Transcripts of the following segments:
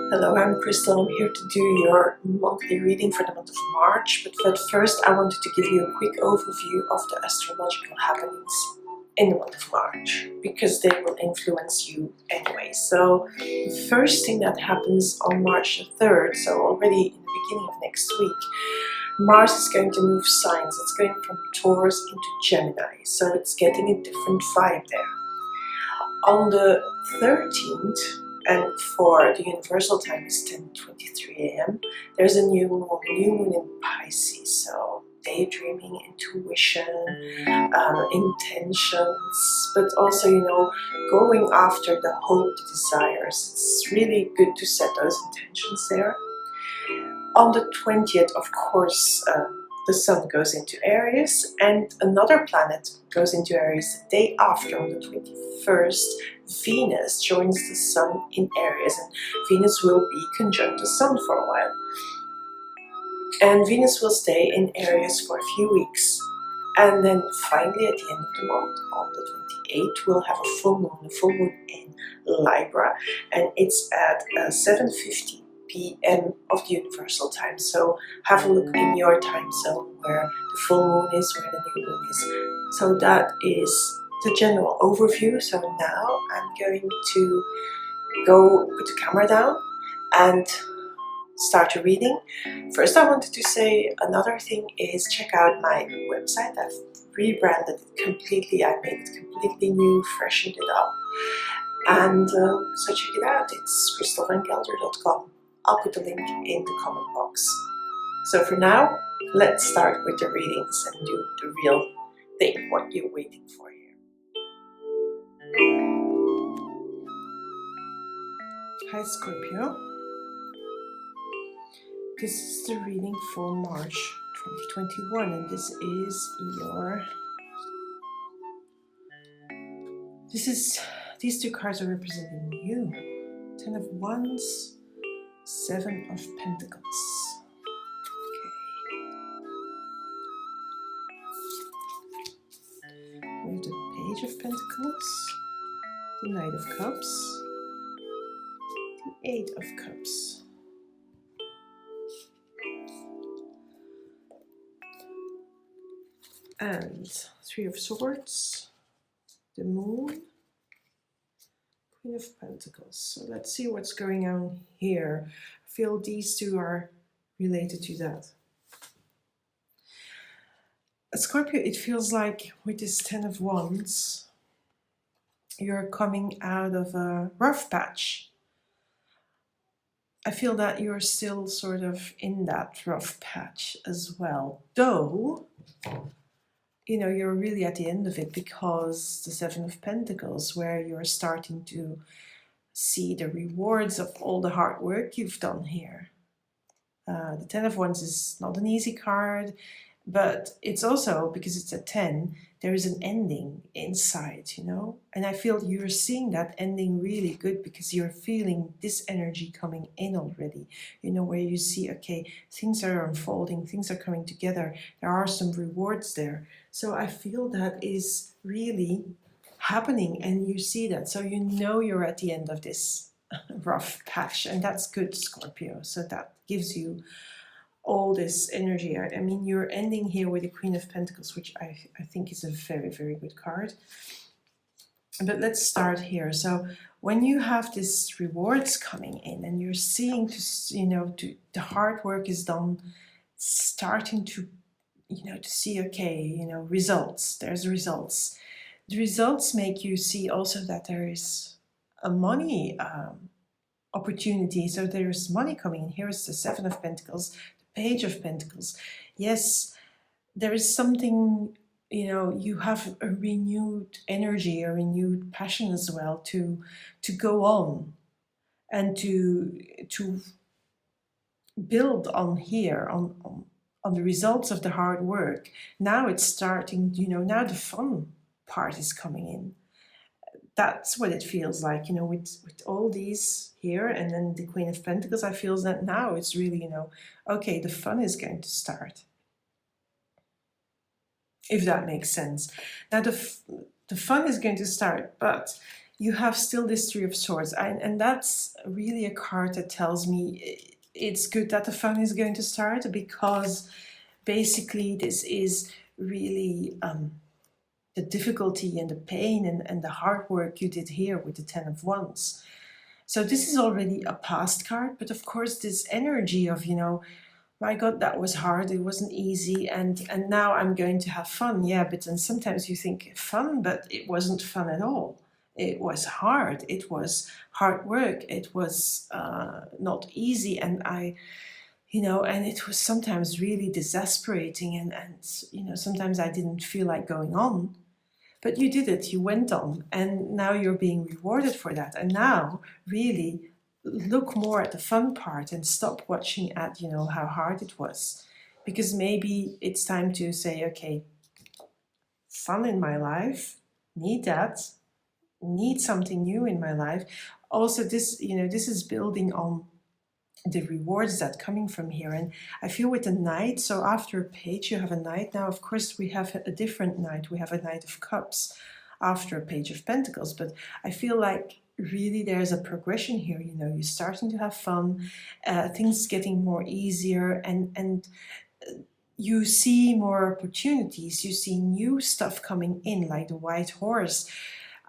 Hello, I'm Christel. I'm here to do your monthly reading for the month of March. But first, I wanted to give you a quick overview of the astrological happenings in the month of March, because they will influence you anyway. So the first thing that happens on March the 3rd, so already in the beginning of next week, Mars is going to move signs. It's going from Taurus into Gemini, so it's getting a different vibe there. On the 13th, and for the universal time is 10:23 a.m. there's a new moon in Pisces, so daydreaming, intuition, intentions, but also, going after the hope, the desires. It's really good to set those intentions there. On the 20th, of course, the Sun goes into Aries, and another planet goes into Aries the day after. On the 21st, Venus joins the Sun in Aries, and Venus will be conjunct the Sun for a while. And Venus will stay in Aries for a few weeks. And then finally, at the end of the month, on the 28th, we'll have a full moon in Libra, and it's at 7:50 p.m. of the universal time. So have a look in your time zone where the full moon is, where the new moon is. So that is the general overview. So now I'm going to go put the camera down and start a reading. First, I wanted to say another thing is check out my website. I've rebranded it completely. I made it completely new, freshened it up. And so check it out. It's christelvangelder.com. I'll put the link in the comment box. So for now, let's start with the readings and do the real thing, what you're waiting for here. Hi Scorpio. This is the reading for March 2021, and this is these two cards are representing you. 10 of Wands, 7 of Pentacles. Okay. We have the Page of Pentacles, the Knight of Cups, the 8 of Cups. And 3 of Swords, the Moon, Queen of Pentacles. So let's see what's going on here. I feel these two are related to that. Scorpio, it feels like with this 10 of Wands, you're coming out of a rough patch. I feel that you're still sort of in that rough patch as well, though you're really at the end of it, because the 7 of Pentacles, where you're starting to see the rewards of all the hard work you've done here. The 10 of Wands is not an easy card, but it's also, because it's a 10, there is an ending inside, and I feel you're seeing that ending really good, because you're feeling this energy coming in already, where you see, okay, things are unfolding, things are coming together, there are some rewards there. So I feel that is really happening, and you see that, so you're at the end of this rough patch, and that's good, Scorpio. So that gives you all this energy. I mean, you're ending here with the Queen of Pentacles, which I think is a very, very good card. But let's start here. So when you have these rewards coming in, and you're seeing the hard work is done, starting to to see, okay, results. There's results. The results make you see also that there is a money opportunity. So there's money coming in. Here is the 7 of Pentacles, the Page of Pentacles. Yes, there is something, you have a renewed energy, a renewed passion as well to go on and to build on here, on the results of the hard work. Now it's starting, now the fun part is coming in. That's what it feels like, with all these here, and then the Queen of Pentacles. I feel that now it's really, okay, the fun is going to start, if that makes sense. Now the fun is going to start, but you have still this Three of Swords, and that's really a card that tells me it's good that the fun is going to start, because basically this is really the difficulty and the pain and the hard work you did here with the Ten of Wands. So this is already a past card, but of course this energy of, you know, my God, that was hard, it wasn't easy, and now I'm going to have fun. Yeah, but then sometimes you think fun, but it wasn't fun at all. It was hard, it was hard work, it was not easy, and you know, and it was sometimes really exasperating, and you know, sometimes I didn't feel like going on. But you did it, you went on, and now you're being rewarded for that. And now, really, look more at the fun part and stop watching at, you know, how hard it was. Because maybe it's time to say, okay, fun in my life, need that, need something new in my life. Also, this, you know, this is building on the rewards that coming from here. And I feel with the Knight, so after a page you have a Knight. Now of course we have a different Knight, we have a Knight of Cups after a Page of Pentacles, but I feel like really there's a progression here. You know, you're starting to have fun, things getting more easier, and you see more opportunities, you see new stuff coming in, like the White Horse.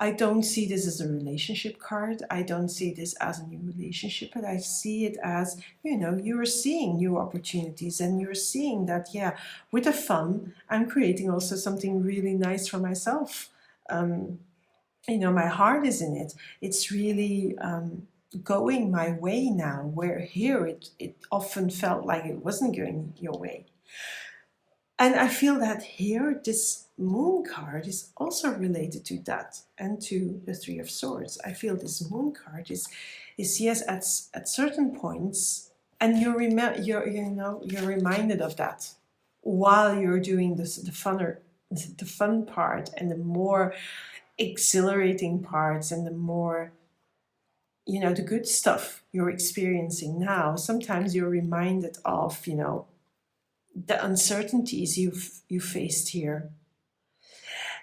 I don't see this as a relationship card. I don't see this as a new relationship, but I see it as, you know, you're seeing new opportunities, and you're seeing that, yeah, with the fun, I'm creating also something really nice for myself. You know, my heart is in it. It's really going my way now, where here it often felt like it wasn't going your way. And I feel that here, this Moon card is also related to that, and to the Three of Swords. I feel this Moon card is yes, at certain points, and you're reminded of that while you're doing this, the fun part, and the more exhilarating parts, and the more, you know, the good stuff you're experiencing now. Sometimes you're reminded of, you know, the uncertainties you faced here.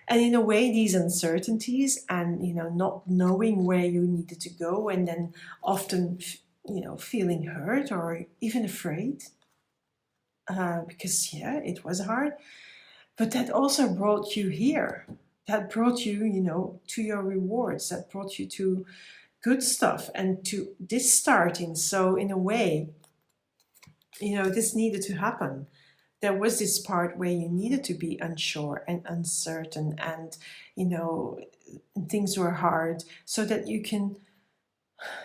And in a way, these uncertainties, and, you know, not knowing where you needed to go, and then often, you know, feeling hurt or even afraid, because yeah, it was hard, but that also brought you here. That brought you, you know, to your rewards. That brought you to good stuff and to this starting. So in a way, you know, this needed to happen. There was this part where you needed to be unsure and uncertain, and, you know, things were hard, so that you can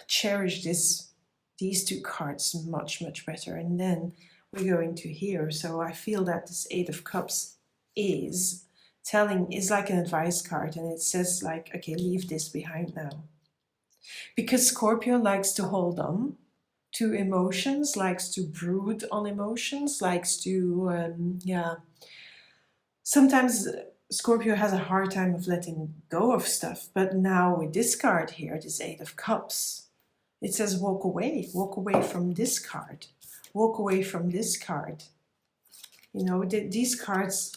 cherish these two cards much better. And then we're going to here. So I feel that this Eight of Cups is like an advice card, and it says like, okay, leave this behind now, because Scorpio likes to hold on to emotions, likes to brood on emotions, likes to, yeah. Sometimes Scorpio has a hard time of letting go of stuff, but now with this card here, this Eight of Cups, it says walk away from this card, walk away from this card. You know, these cards,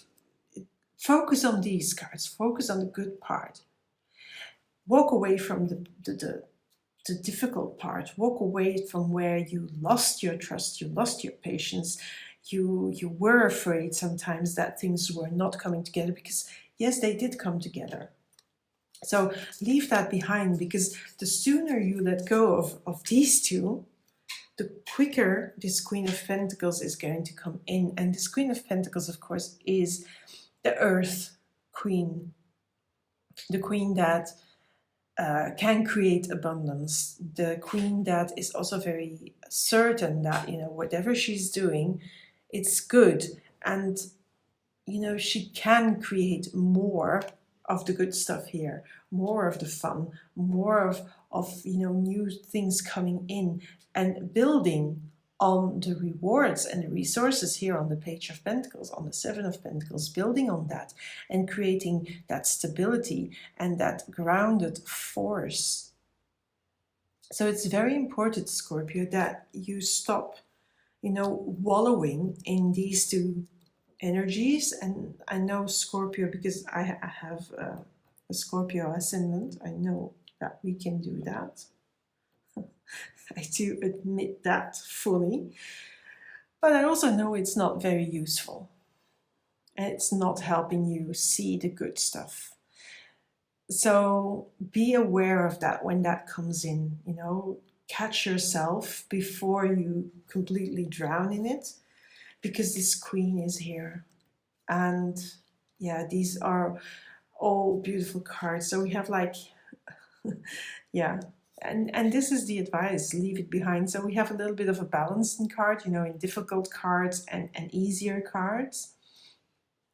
focus on these cards, focus on the good part. Walk away from the difficult part. Walk away from where you lost your trust, you lost your patience, you were afraid sometimes that things were not coming together, because yes, they did come together. So leave that behind, because the sooner you let go of these two, the quicker this Queen of Pentacles is going to come in. And this Queen of Pentacles, of course, is the Earth Queen, the Queen that can create abundance, the Queen that is also very certain that, you know, whatever she's doing, it's good, and, you know, she can create more of the good stuff here, more of the fun, more of you know, new things coming in, and building on the rewards and the resources here on the Page of Pentacles, on the Seven of Pentacles, building on that and creating that stability and that grounded force. So it's very important, Scorpio, that you stop, you know, wallowing in these two energies. And I know Scorpio, because I have a Scorpio ascendant, I know that we can do that. I do admit that fully. But I also know it's not very useful. And it's not helping you see the good stuff. So be aware of that when that comes in, you know, catch yourself before you completely drown in it, because this Queen is here. And yeah, these are all beautiful cards. So we have like, yeah, and this is the advice, leave it behind. So we have a little bit of a balancing card, you know, in difficult cards and easier cards.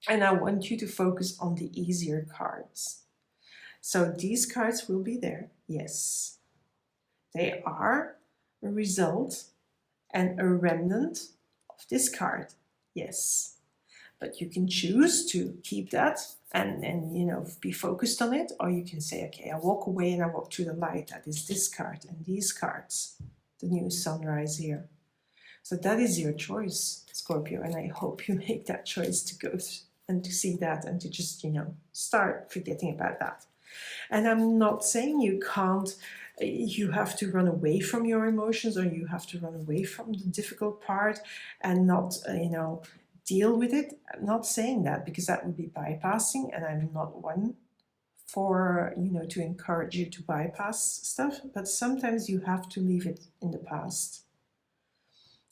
And I want you to focus on the easier cards. So these cards will be there, yes. They are a result and a remnant of this card, yes. But you can choose to keep that and you know, be focused on it, or you can say, okay, I walk away and I walk to the light. That is this card and these cards, the new sunrise here. So that is your choice, Scorpio, and I hope you make that choice to go and to see that and to just, you know, start forgetting about that. And I'm not saying you can't, you have to run away from your emotions, or you have to run away from the difficult part and not, you know, deal with it. I'm not saying that, because that would be bypassing, and I'm not one for, you know, to encourage you to bypass stuff, but sometimes you have to leave it in the past.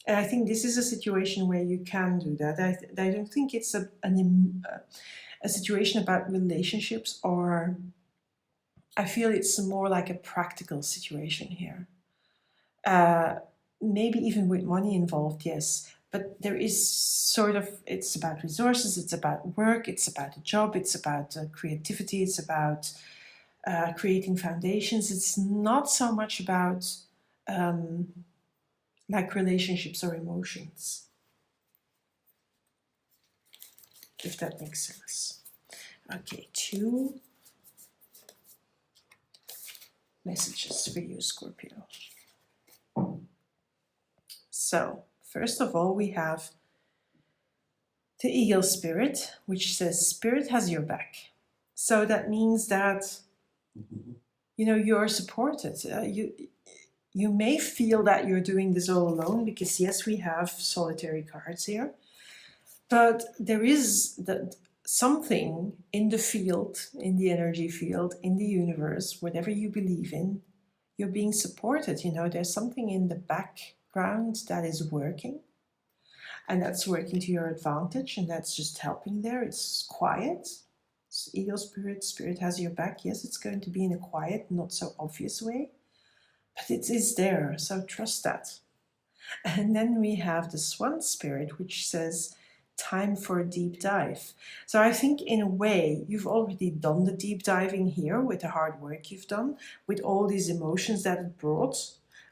And I think this is a situation where you can do that. I don't think it's a situation about relationships, or I feel it's more like a practical situation here. Maybe even with money involved, yes. But there is sort of, it's about resources, it's about work, it's about a job, it's about creativity, it's about creating foundations. It's not so much about like relationships or emotions, if that makes sense. Okay, 2 messages for you, Scorpio. So, first of all, we have the Eagle Spirit, which says Spirit has your back. So that means that, you know, you're supported. You may feel that you're doing this all alone, because yes, we have solitary cards here, but there is something in the field, in the energy field, in the universe, whatever you believe in, you're being supported. You know, there's something in the background that is working, and that's working to your advantage, and that's just helping there. It's quiet. It's Eagle Spirit, Spirit has your back. Yes, it's going to be in a quiet, not so obvious way, but it is there, so trust that. And then we have the Swan Spirit, which says time for a deep dive. So I think in a way you've already done the deep diving here with the hard work you've done, with all these emotions that it brought,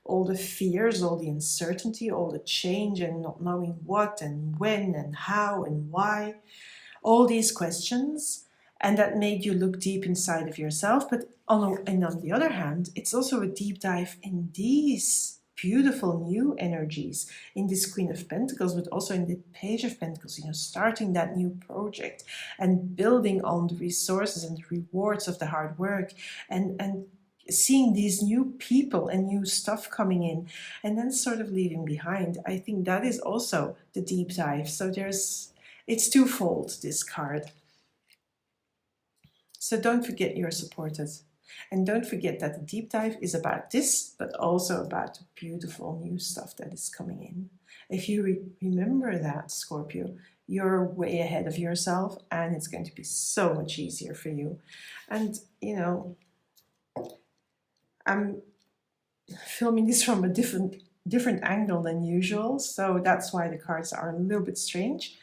all the fears, all the uncertainty, all the change and not knowing what and when and how and why, all these questions. And that made you look deep inside of yourself. But on the other hand, it's also a deep dive in these beautiful new energies, in this Queen of Pentacles, but also in the Page of Pentacles, you know, starting that new project and building on the resources and the rewards of the hard work, and seeing these new people and new stuff coming in, and then sort of leaving behind. I think that is also the deep dive. So it's twofold, this card. So don't forget you're supported. And don't forget that the deep dive is about this, but also about the beautiful new stuff that is coming in. If you remember that, Scorpio, you're way ahead of yourself, and it's going to be so much easier for you. And, you know, I'm filming this from a different angle than usual, so that's why the cards are a little bit strange.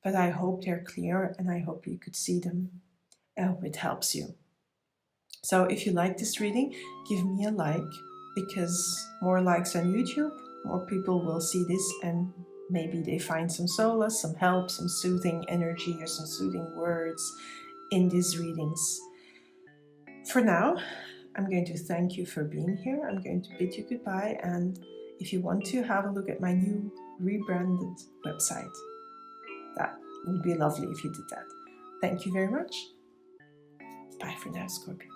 But I hope they're clear, and I hope you could see them. I hope it helps you. So if you like this reading, give me a like, because more likes on YouTube, more people will see this, and maybe they find some solace, some help, some soothing energy, or some soothing words in these readings. For now, I'm going to thank you for being here. I'm going to bid you goodbye, and if you want to have a look at my new rebranded website, that would be lovely if you did that. Thank you very much. Bye for now, Scorpio.